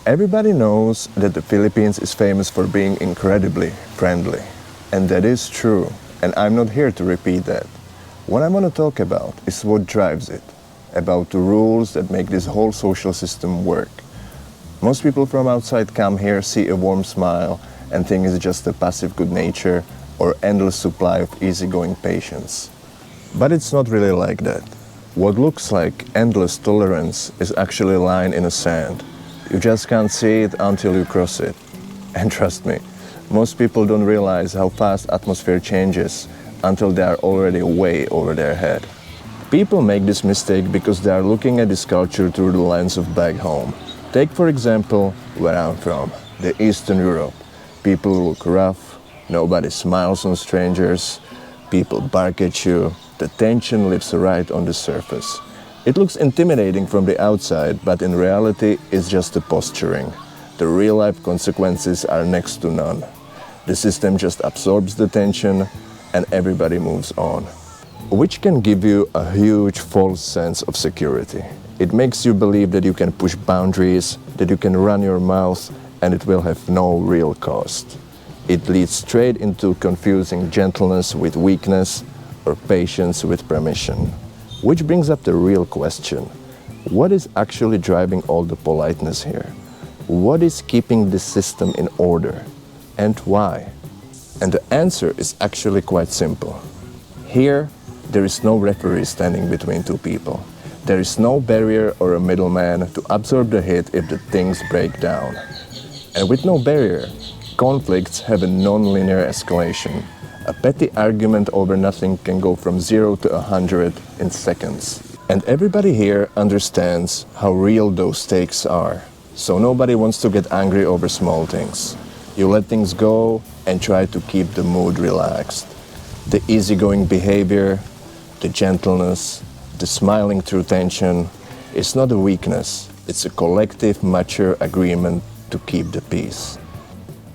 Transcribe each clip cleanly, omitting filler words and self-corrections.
Everybody knows that the Philippines is famous for being incredibly friendly. And that is true, and I'm not here to repeat that. What I want to talk about is what drives it, about the rules that make this whole social system work. Most people from outside come here, see a warm smile, and think it's just a passive good nature or endless supply of easygoing patience. But it's not really like that. What looks like endless tolerance is actually a line in the sand. You just can't see it until you cross it. And trust me, most people don't realize how fast atmosphere changes until they are already way over their head. People make this mistake because they are looking at this culture through the lens of back home. Take for example where I'm from, the Eastern Europe. People look rough, nobody smiles on strangers, people bark at you, the tension lives right on the surface. It looks intimidating from the outside, but in reality it's just the posturing. The real-life consequences are next to none. The system just absorbs the tension and everybody moves on, which can give you a huge false sense of security. It makes you believe that you can push boundaries, that you can run your mouth, and it will have no real cost. It leads straight into confusing gentleness with weakness or patience with permission. Which brings up the real question. What is actually driving all the politeness here? What is keeping the system in order? And why? And the answer is actually quite simple. Here, there is no referee standing between two people. There is no barrier or a middleman to absorb the hit if the things break down. And with no barrier, conflicts have a non-linear escalation. A petty argument over nothing can go from 0 to 100 in seconds. And everybody here understands how real those stakes are. So nobody wants to get angry over small things. You let things go and try to keep the mood relaxed. The easygoing behavior, the gentleness, the smiling through tension is not a weakness. It's a collective, mature agreement to keep the peace.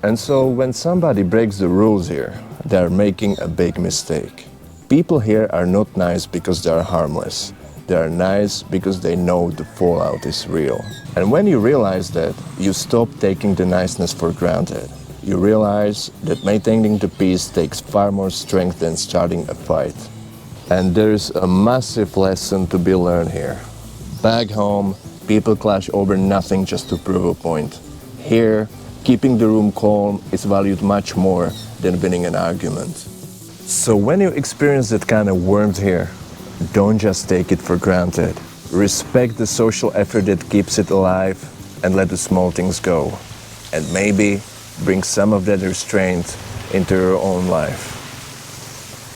And so when somebody breaks the rules here, they are making a big mistake. People here are not nice because they are harmless. They are nice because they know the fallout is real. And when you realize that, you stop taking the niceness for granted. You realize that maintaining the peace takes far more strength than starting a fight. And there's a massive lesson to be learned here. Back home, people clash over nothing just to prove a point. Here, keeping the room calm is valued much more than winning an argument. So when you experience that kind of warmth here, don't just take it for granted. Respect the social effort that keeps it alive and let the small things go. And maybe bring some of that restraint into your own life.